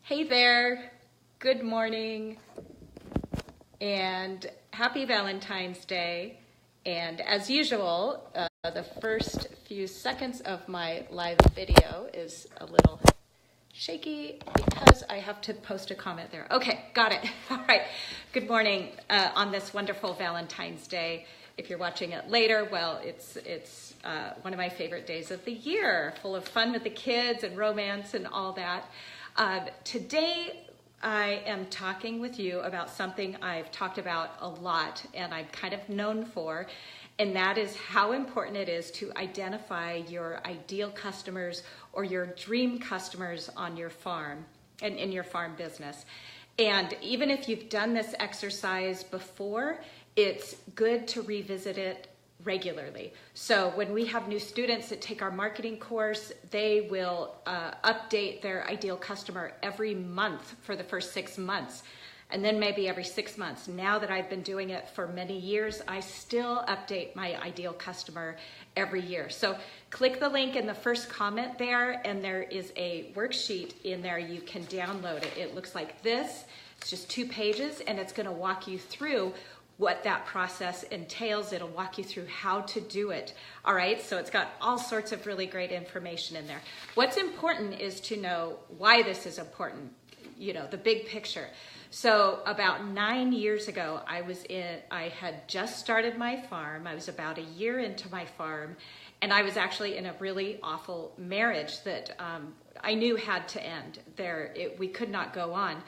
Hey there, good morning, and happy Valentine's Day. And as usual, the first few seconds of my live video is a little shaky because I have to post a comment there. Okay, got it. All right, good morning on this wonderful Valentine's Day. If you're watching it later, well, it's one of my favorite days of the year, full of fun with the kids and romance and all that. Today, I am talking with you about something I've talked about a lot and I'm kind of known for, and that is how important it is to identify your ideal customers or your dream customers on your farm and in your farm business. And even if you've done this exercise before, it's good to revisit it regularly. So when we have new students that take our marketing course, they will update their ideal customer every month for the first 6 months, and then maybe every 6 months. Now that I've been doing it for many years, I still update my ideal customer every year. So click the link in the first comment there, and there is a worksheet in there. You can download it. It looks like this. It's just 2 pages, and it's going to walk you through what that process entails. It'll walk you through how to do it. All right, so it's got all sorts of really great information in there. What's important is to know why this is important, you know, the big picture. So about 9 years ago, I had just started my farm. I was about a year into my farm, and I was actually in a really awful marriage that I knew had to end. We could not go on.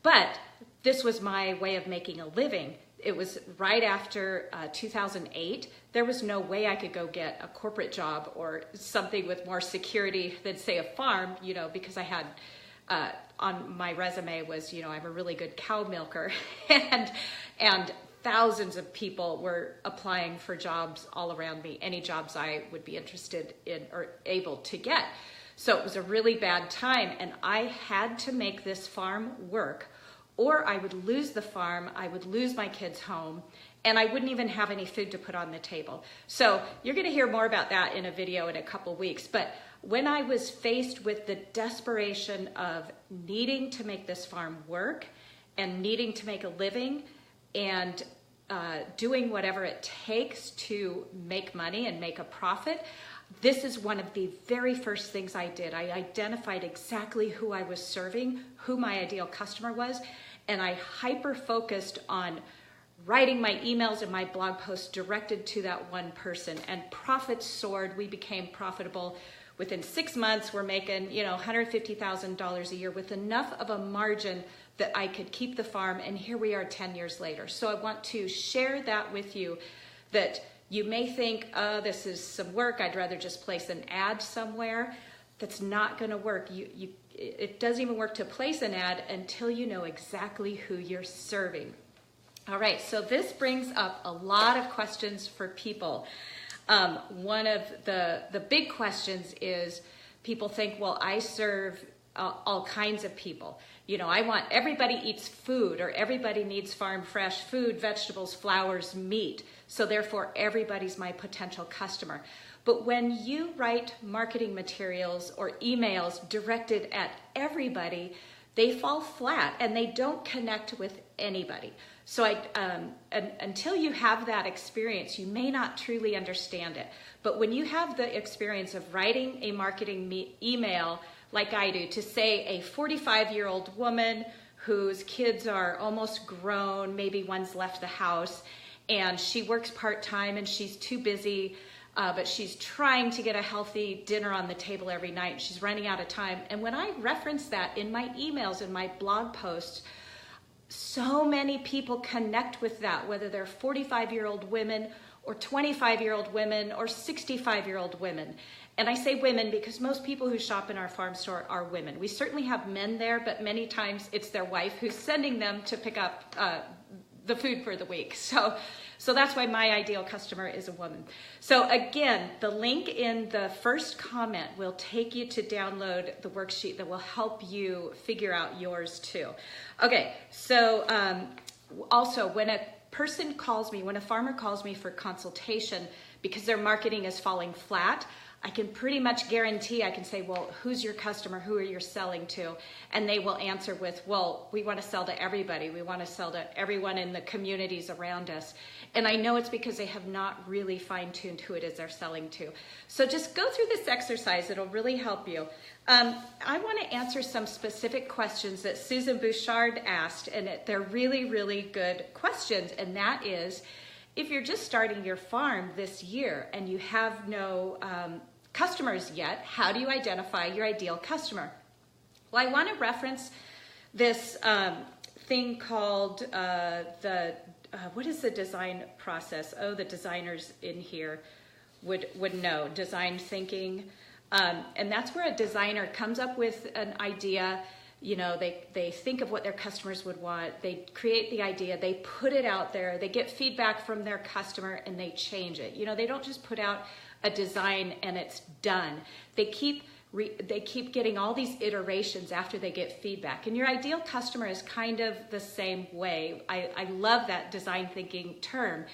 But this was my way of making a living. It was right after 2008. There was no way I could go get a corporate job or something with more security than, say, a farm, you know, because I had on my resume was, you know, I'm a really good cow milker, and thousands of people were applying for jobs all around me, any jobs I would be interested in or able to get. So it was a really bad time, and I had to make this farm work, or I would lose the farm, I would lose my kids' home, and I wouldn't even have any food to put on the table. So you're gonna hear more about that in a video in a couple weeks. But when I was faced with the desperation of needing to make this farm work and needing to make a living and doing whatever it takes to make money and make a profit, this is one of the very first things I did. I identified exactly who I was serving, who my ideal customer was, and I hyper-focused on writing my emails and my blog posts directed to that one person, and profits soared. We became profitable. Within 6 months, we're making, you know, $150,000 a year with enough of a margin that I could keep the farm, and here we are 10 years later. So I want to share that with you, that you may think, oh, this is some work, I'd rather just place an ad somewhere. That's not gonna work. It doesn't even work to place an ad until you know exactly who you're serving. All right, so this brings up a lot of questions for people. One of the big questions is people think, well, I serve all kinds of people. You know, I want everybody eats food, or everybody needs farm fresh food, vegetables, flowers, meat. So therefore, everybody's my potential customer. But when you write marketing materials or emails directed at everybody, they fall flat and they don't connect with anybody. So until you have that experience, you may not truly understand it. But when you have the experience of writing a marketing email like I do to, say, a 45-year-old woman whose kids are almost grown, maybe one's left the house, and she works part-time and she's too busy, but she's trying to get a healthy dinner on the table every night, and she's running out of time. And when I reference that in my emails and my blog posts, so many people connect with that, whether they're 45-year-old women or 25-year-old women or 65-year-old women. And I say women because most people who shop in our farm store are women. We certainly have men there, but many times it's their wife who's sending them to pick up the food for the week. So that's why my ideal customer is a woman. So again, the link in the first comment will take you to download the worksheet that will help you figure out yours too. Okay, so also when a person calls me, when a farmer calls me for consultation because their marketing is falling flat, I can pretty much guarantee, I can say, well, who's your customer? Who are you selling to? And they will answer with, well, we want to sell to everybody. We want to sell to everyone in the communities around us. And I know it's because they have not really fine-tuned who it is they're selling to. So just go through this exercise. It'll really help you. I want to answer some specific questions that Susan Bouchard asked, and they're really, really good questions. And that is, if you're just starting your farm this year and you have no customers yet, how do you identify your ideal customer? Well, I want to reference this thing called what is the design process? Oh, the designers in here would know, design thinking. And that's where a designer comes up with an idea. You know, they think of what their customers would want, they create the idea, they put it out there, they get feedback from their customer, and they change it. You know, they don't just put out a design and it's done. They keep getting all these iterations after they get feedback. And your ideal customer is kind of the same way. I love that design thinking term,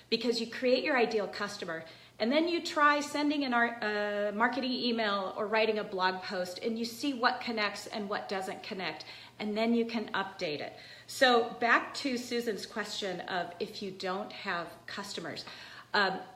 because you create your ideal customer, and then you try sending a marketing email or writing a blog post, and you see what connects and what doesn't connect, and then you can update it. So back to Susan's question of if you don't have customers.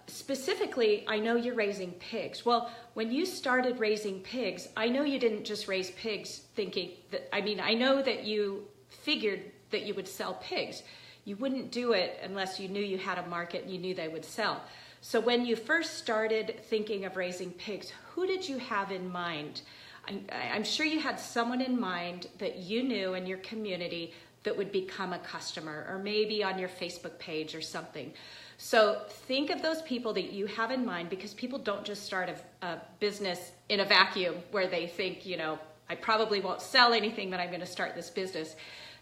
Specifically, I know you're raising pigs. Well, when you started raising pigs, I know you didn't just raise pigs thinking that, I know that you figured that you would sell pigs. You wouldn't do it unless you knew you had a market and you knew they would sell. So when you first started thinking of raising pigs, who did you have in mind? I'm sure you had someone in mind that you knew in your community that would become a customer, or maybe on your Facebook page or something. So think of those people that you have in mind, because people don't just start a business in a vacuum where they think, you know, I probably won't sell anything, but I'm going to start this business.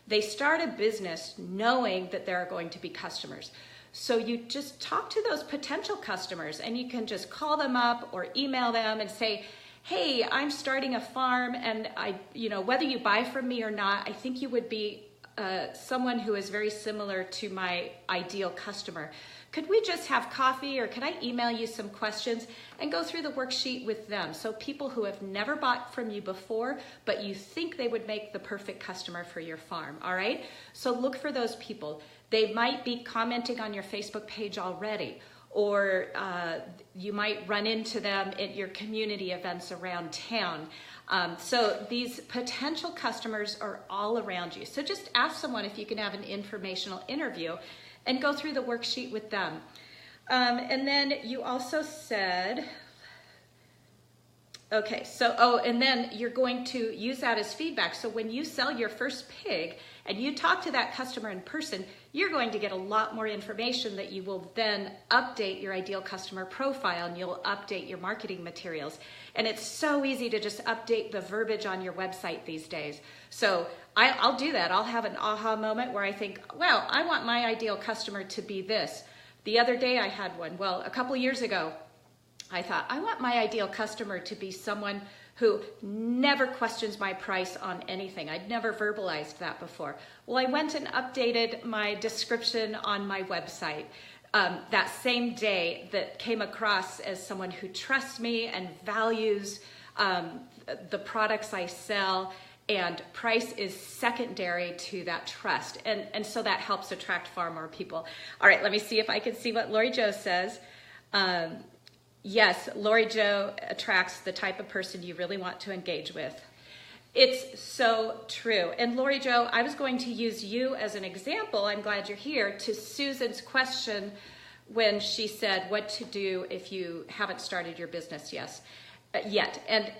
They start a business knowing that there are going to be customers. So you just talk to those potential customers, and you can just call them up or email them and say, hey, I'm starting a farm, and whether you buy from me or not, I think you would be someone who is very similar to my ideal customer. Could we just have coffee, or could I email you some questions and go through the worksheet with them? So people who have never bought from you before, but you think they would make the perfect customer for your farm, all right? So look for those people. They might be commenting on your Facebook page already, or you might run into them at your community events around town. So these potential customers are all around you. So just ask someone if you can have an informational interview and go through the worksheet with them. And then you also said, okay, so, and then you're going to use that as feedback. So when you sell your first pig and you talk to that customer in person, you're going to get a lot more information that you will then update your ideal customer profile, and you'll update your marketing materials. And it's so easy to just update the verbiage on your website these days. So I'll do that. I'll have an aha moment where I think, well, I want my ideal customer to be this. The other day I had one. Well, a couple years ago, I thought, I want my ideal customer to be someone who never questions my price on anything. I'd never verbalized that before. Well, I went and updated my description on my website that same day, that came across as someone who trusts me and values the products I sell, and price is secondary to that trust. And so that helps attract far more people. All right, let me see if I can see what Lori Jo says. Yes, Lori Jo attracts the type of person you really want to engage with. It's so true. And Lori Jo, I was going to use you as an example, I'm glad you're here, to Susan's question when she said what to do if you haven't started your business yet. And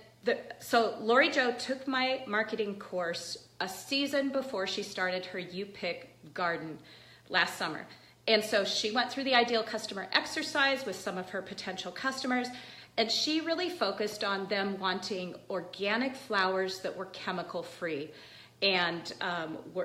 so Lori Jo took my marketing course a season before she started her You Pick garden last summer. And so she went through the ideal customer exercise with some of her potential customers, and she really focused on them wanting organic flowers that were chemical free. And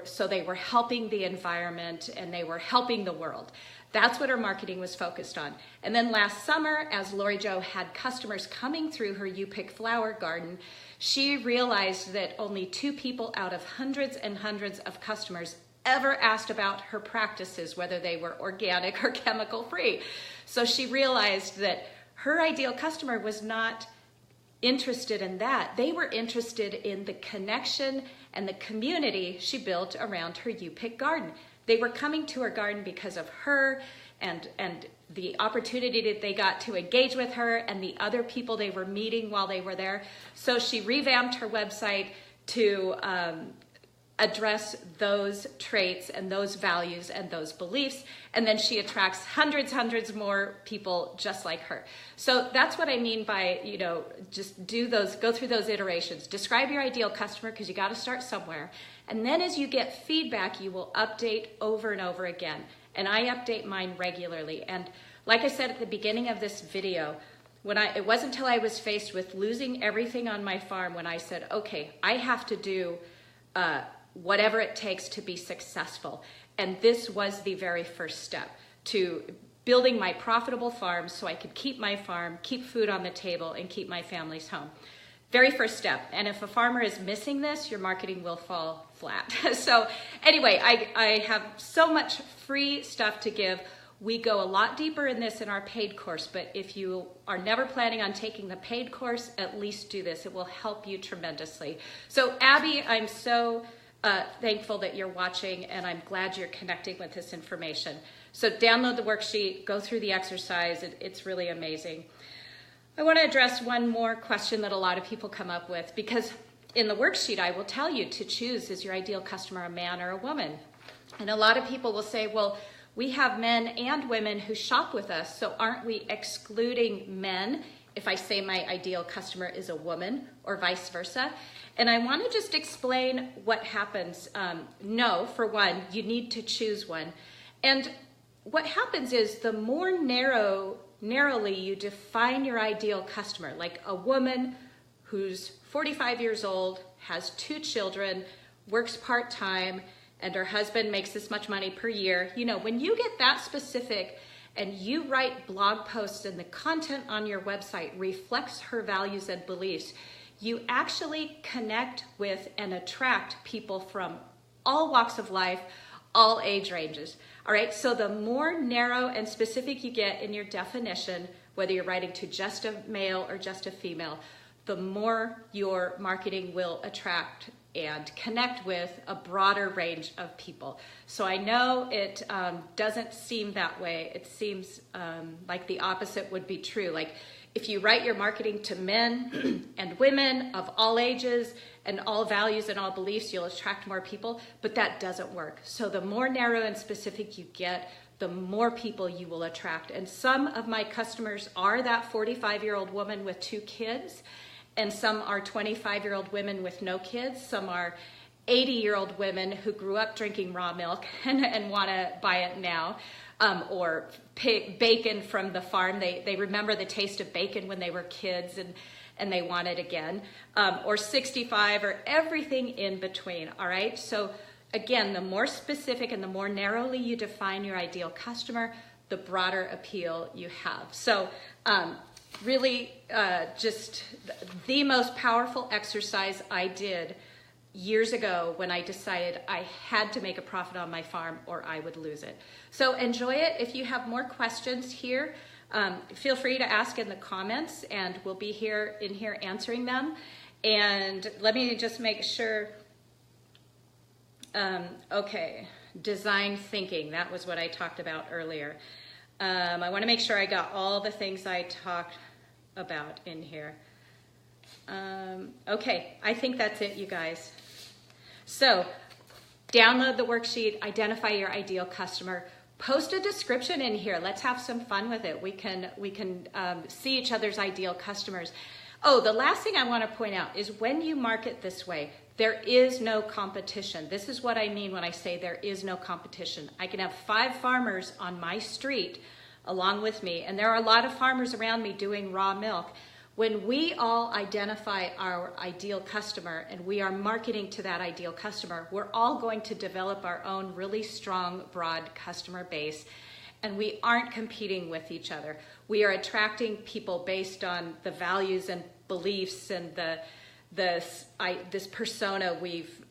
so they were helping the environment and they were helping the world. That's what her marketing was focused on. And then last summer, as Lori Jo had customers coming through her You Pick flower garden, she realized that only 2 people out of hundreds and hundreds of customers ever asked about her practices, whether they were organic or chemical free. So she realized that her ideal customer was not interested in that. They were interested in the connection and the community she built around her You Pick garden. They were coming to her garden because of her and the opportunity that they got to engage with her and the other people they were meeting while they were there. So she revamped her website to address those traits and those values and those beliefs, and then she attracts hundreds more people just like her. So that's what I mean by, just go through those iterations. Describe your ideal customer, because you got to start somewhere, and then as you get feedback, you will update over and over again. And I update mine regularly. And like I said at the beginning of this video, it wasn't until I was faced with losing everything on my farm when I said, okay, I have to do whatever it takes to be successful. And this was the very first step to building my profitable farm so I could keep my farm, keep food on the table, and keep my family's home. Very first step. And if a farmer is missing this, your marketing will fall flat. So anyway, I have so much free stuff to give. We go a lot deeper in this in our paid course, but if you are never planning on taking the paid course, at least do this. It will help you tremendously. So Abby, I'm so thankful that you're watching, and I'm glad you're connecting with this information. So download the worksheet, go through the exercise. It's really amazing. I want to address one more question that a lot of people come up with, because in the worksheet I will tell you to choose, is your ideal customer a man or a woman? And a lot of people will say, well, we have men and women who shop with us, so aren't we excluding men if I say my ideal customer is a woman, or vice versa? And I want to just explain what happens. No, for one, you need to choose one. And what happens is the more narrowly you define your ideal customer, like a woman who's 45 years old, has 2 children, works part-time, and her husband makes this much money per year. When you get that specific and you write blog posts and the content on your website reflects her values and beliefs, you actually connect with and attract people from all walks of life, all age ranges. All right, so the more narrow and specific you get in your definition, whether you're writing to just a male or just a female, the more your marketing will attract and connect with a broader range of people. So I know it doesn't seem that way. It seems like the opposite would be true. Like if you write your marketing to men and women of all ages and all values and all beliefs, you'll attract more people, but that doesn't work. So the more narrow and specific you get, the more people you will attract. And some of my customers are that 45-year-old woman with 2 kids, and some are 25-year-old women with no kids. Some are 80-year-old women who grew up drinking raw milk and want to buy it now, or bacon from the farm. They remember the taste of bacon when they were kids and they want it again, or 65, or everything in between, all right? So again, the more specific and the more narrowly you define your ideal customer, the broader appeal you have. So really just the most powerful exercise I did years ago when I decided I had to make a profit on my farm or I would lose it. So enjoy it. If you have more questions here, feel free to ask in the comments and we'll be in here answering them. And let me just make sure, okay, design thinking, that was what I talked about earlier. I want to make sure I got all the things I talked about in here. Okay, I think that's it, you guys. So download the worksheet, identify your ideal customer, post a description in here. Let's have some fun with it. We can see each other's ideal customers. Oh, the last thing I want to point out is when you market this way, there is no competition. This is what I mean when I say there is no competition. I can have 5 farmers on my street along with me, and there are a lot of farmers around me doing raw milk. When we all identify our ideal customer and we are marketing to that ideal customer, we're all going to develop our own really strong, broad customer base, and we aren't competing with each other. We are attracting people based on the values and beliefs and this persona we've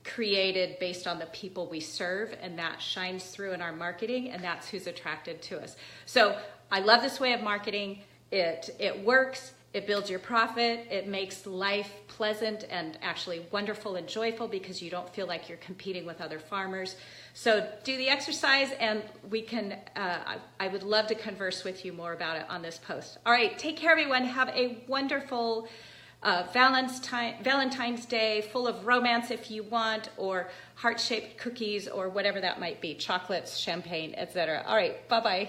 created based on the people we serve, and that shines through in our marketing, and that's who's attracted to us. So I love this way of marketing. It works. It builds your profit. It makes life pleasant and actually wonderful and joyful because you don't feel like you're competing with other farmers. So do the exercise, and we can, I would love to converse with you more about it on this post. All right, take care, everyone. Have a wonderful Valentine's Day, full of romance if you want, or heart-shaped cookies, or whatever that might be, chocolates, champagne, etc. All right, bye-bye.